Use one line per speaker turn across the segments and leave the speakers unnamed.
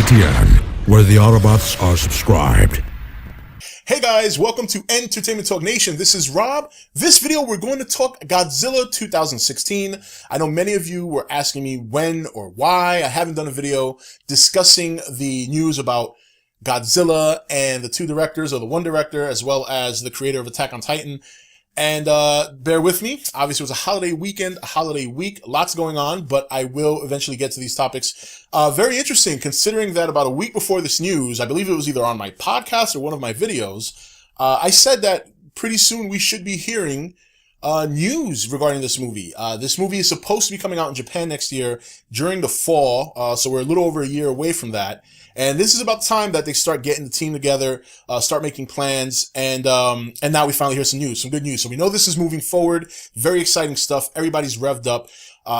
ATN, where the Autobots are subscribed.
Hey guys, welcome to Entertainment Talk Nation. This is Rob. This video, we're going to talk Godzilla 2016. I know many of you were asking me when or why I haven't done a video discussing the news about Godzilla and the two directors, or the one director, as well as the creator of Attack on Titan. And bear with me. Obviously, it was a holiday weekend, a holiday week, lots going on, but I will eventually get to these topics. Very interesting, considering that about a week before this news, I believe it was either on my podcast or one of my videos, I said that pretty soon we should be hearing news regarding this movie. This movie is supposed to be coming out in Japan next year during the fall, so we're a little over a year away from that. And this is about the time that they start getting the team together, start making plans, and now we finally hear some news, some good news. So we know this is moving forward. Very exciting stuff. Everybody's revved up.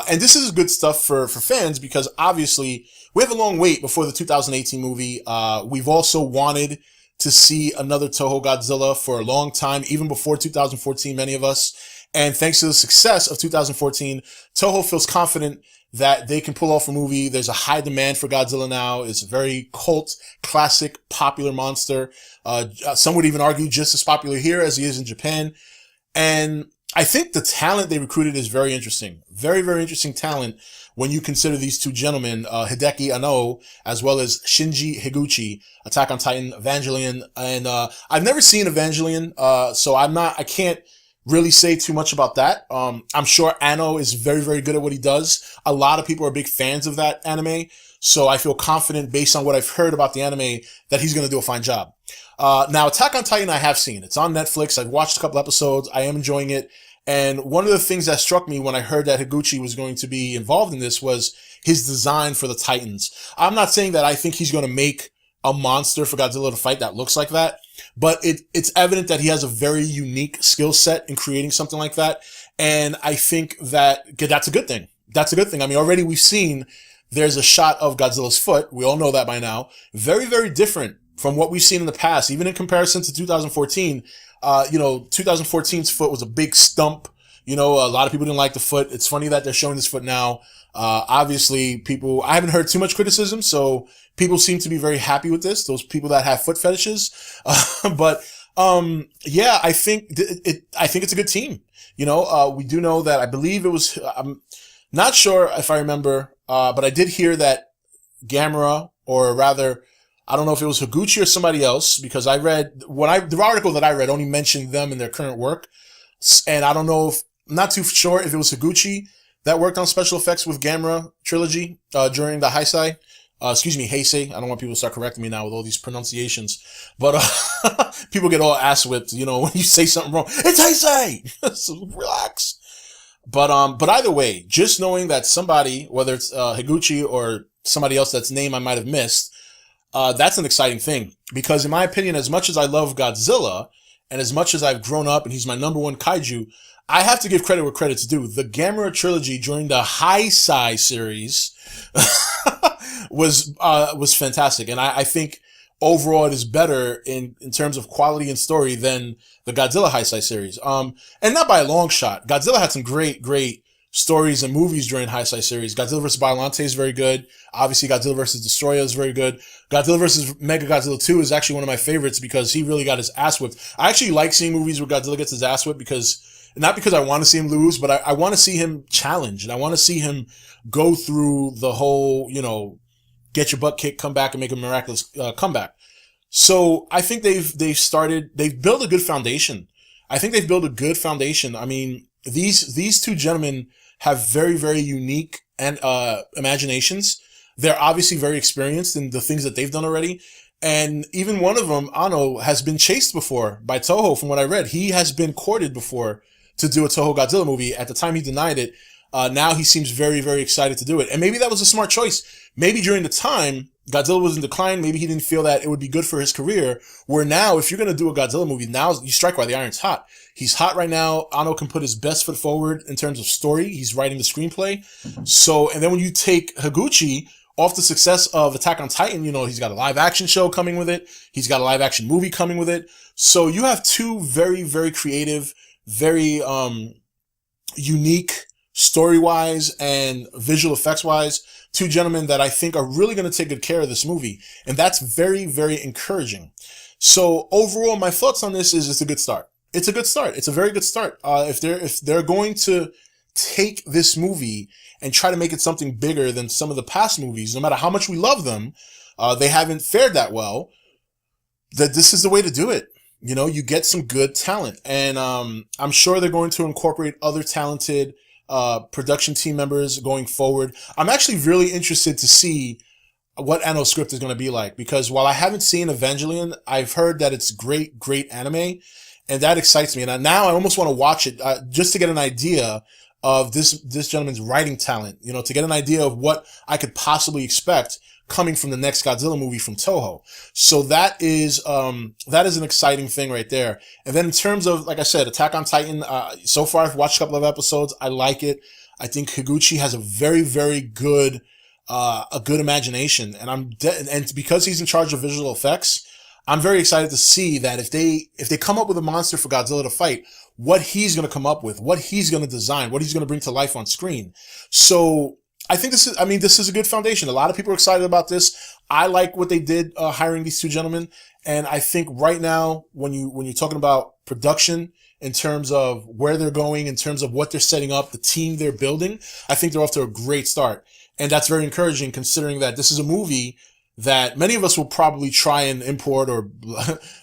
And this is good stuff for fans, because obviously we have a long wait before the 2018 movie. We've also wanted to see another Toho Godzilla for a long time, even before 2014, many of us. And thanks to the success of 2014, Toho feels confident that they can pull off a movie. There's a high demand for Godzilla now. It's a very cult, classic, popular monster. Some would even argue just as popular here as he is in Japan. And I think the talent they recruited is very interesting. Very, very interesting talent when you consider these two gentlemen, Hideki Anno, as well as Shinji Higuchi, Attack on Titan, Evangelion. And I've never seen Evangelion, so I can't really say too much about that. I'm sure Anno is very, very good at what he does. A lot of people are big fans of that anime, so I feel confident based on what I've heard about the anime that he's going to do a fine job. Now, Attack on Titan I have seen. It's on Netflix. I've watched a couple episodes. I am enjoying it. And one of the things that struck me when I heard that Higuchi was going to be involved in this was his design for the Titans. I'm not saying that I think he's going to make a monster for Godzilla to fight that looks like that, but it's evident that he has a very unique skill set in creating something like that. And I think that that's a good thing. That's a good thing. I mean, already we've seen there's a shot of Godzilla's foot. We all know that by now. Very, very different from what we've seen in the past, even in comparison to 2014. 2014's foot was a big stump. A lot of people didn't like the foot. It's funny that they're showing this foot now. Obviously I haven't heard too much criticism, so people seem to be very happy with this, those people that have foot fetishes. Yeah, I think it's a good team. We do know that I believe it was, I'm not sure if I remember, but I did hear that Gamera, or rather, I don't know if it was Higuchi or somebody else, because I read, the article that I read only mentioned them in their current work. And I don't know I'm not too sure if it was Higuchi that worked on special effects with Gamera trilogy, during the Heisei. Heisei. I don't want people to start correcting me now with all these pronunciations. But, people get all ass whipped, when you say something wrong. It's Heisei! So relax. But either way, just knowing that somebody, whether it's, Higuchi or somebody else that's name I might have missed, that's an exciting thing. Because in my opinion, as much as I love Godzilla, and as much as I've grown up and he's my number one kaiju, I have to give credit where credit's due. The Gamera trilogy during the Heisei series was fantastic. And I think overall it is better in terms of quality and story than the Godzilla Heisei series. And not by a long shot. Godzilla had some great stories and movies during Heisei series. Godzilla vs. Biollante is very good. Obviously, Godzilla vs. Destroyer is very good. Godzilla vs. Mechagodzilla 2 is actually one of my favorites because he really got his ass whipped. I actually like seeing movies where Godzilla gets his ass whipped not because I want to see him lose, but I want to see him challenged. And I want to see him go through the whole, get your butt kicked, come back and make a miraculous comeback. So I think they've built a good foundation. I mean, these two gentlemen have very, very unique and imaginations. They're obviously very experienced in the things that they've done already. And even one of them, Anno, has been chased before by Toho, from what I read. He has been courted before to do a Toho Godzilla movie. At the time he denied it. Now he seems very, very excited to do it. And maybe that was a smart choice. Maybe during the time Godzilla was in decline, maybe he didn't feel that it would be good for his career. Where now, if you're going to do a Godzilla movie, now you strike while the iron's hot. He's hot right now. Anno can put his best foot forward in terms of story. He's writing the screenplay. So, and then when you take Higuchi off the success of Attack on Titan, he's got a live action show coming with it. He's got a live action movie coming with it. So you have two very, very creative, very, unique story-wise and visual effects-wise, two gentlemen that I think are really going to take good care of this movie. And that's very, very encouraging. So overall, my thoughts on this is it's a good start. It's a good start. It's a very good start. If they're going to take this movie and try to make it something bigger than some of the past movies, no matter how much we love them, they haven't fared that well, that this is the way to do it. You know, you get some good talent, and I'm sure they're going to incorporate other talented production team members going forward. I'm actually really interested to see what Anno's script is going to be like, because while I haven't seen Evangelion, I've heard that it's great anime, and that excites me. And now I almost want to watch it just to get an idea of this gentleman's writing talent, you know, to get an idea of what I could possibly expect coming from the next Godzilla movie from Toho. So that is an exciting thing right there. And then in terms of, like I said, Attack on Titan, so far I've watched a couple of episodes. I like it. I think Higuchi has a very, very good, a good imagination. And and because he's in charge of visual effects, I'm very excited to see that if they come up with a monster for Godzilla to fight, what he's going to come up with, what he's going to design, what he's going to bring to life on screen. So I think this is a good foundation. A lot of people are excited about this. I like what they did, hiring these two gentlemen. And I think right now, when you're talking about production, in terms of where they're going, in terms of what they're setting up, the team they're building, I think they're off to a great start. And that's very encouraging, considering that this is a movie that many of us will probably try and import or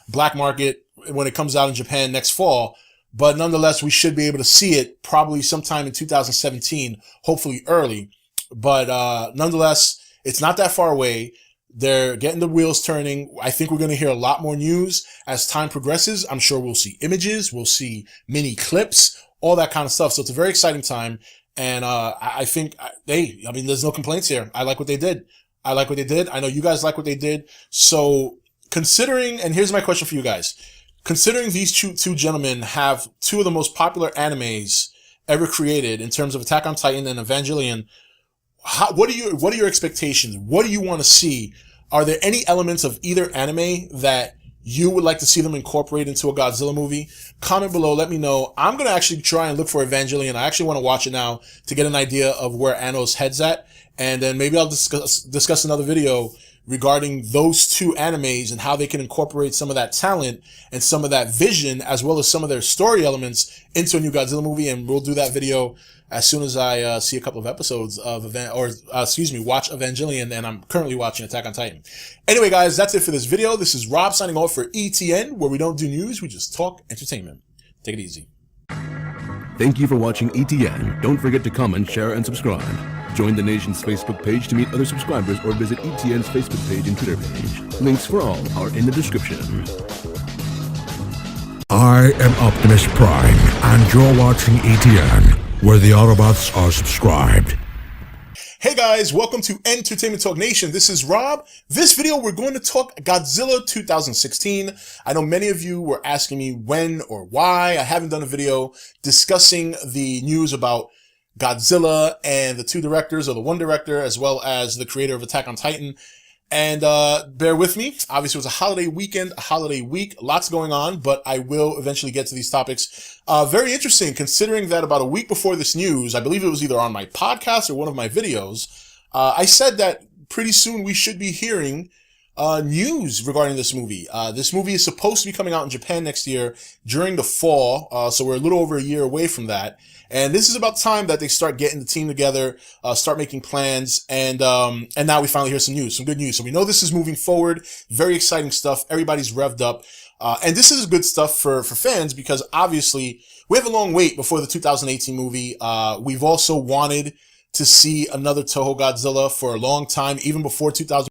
black market when it comes out in Japan next fall. But nonetheless, we should be able to see it probably sometime in 2017, hopefully early. But nonetheless, it's not that far away. They're getting the wheels turning. I think we're going to hear a lot more news as time progresses. I'm sure we'll see images, we'll see mini clips, all that kind of stuff. So it's a very exciting time. And I think, there's no complaints here. I like what they did. I know you guys like what they did. So considering, and here's my question for you guys. Considering these two gentlemen have two of the most popular animes ever created in terms of Attack on Titan and Evangelion, what are your expectations? What do you want to see? Are there any elements of either anime that you would like to see them incorporate into a Godzilla movie? Comment below, let me know. I'm going to actually try and look for Evangelion. I actually want to watch it now to get an idea of where Anno's head's at. And then maybe I'll discuss another video regarding those two animes and how they can incorporate some of that talent and some of that vision, as well as some of their story elements into a new Godzilla movie. And we'll do that video as soon as I see a couple of episodes of watch Evangelion, and I'm currently watching Attack on Titan. Anyway, guys, that's it for this video. This is Rob signing off for ETN, where we don't do news, we just talk entertainment. Take it easy.
Thank you for watching ETN. Don't forget to comment, share, and subscribe. Join the nation's Facebook page to meet other subscribers or visit ETN's Facebook page and Twitter page. Links for all are in the description. I am Optimus Prime, and you're watching ETN, where the Autobots are subscribed.
Hey guys, welcome to Entertainment Talk Nation. This is Rob. This video, we're going to talk Godzilla 2016. I know many of you were asking me when or why I haven't done a video discussing the news about Godzilla and the two directors, or the one director, as well as the creator of Attack on Titan. And bear with me. Obviously, it was a holiday weekend, a holiday week, lots going on, but I will eventually get to these topics. Very interesting, considering that about a week before this news, I believe it was either on my podcast or one of my videos, I said that pretty soon we should be hearing news regarding this movie. This movie is supposed to be coming out in Japan next year during the fall, so we're a little over a year away from that. And this is about time that they start getting the team together, start making plans, and now we finally hear some news, some good news. So we know this is moving forward. Very exciting stuff. Everybody's revved up. And this is good stuff for fans, because obviously we have a long wait before the 2018 movie. We've also wanted to see another Toho Godzilla for a long time, even before 2000.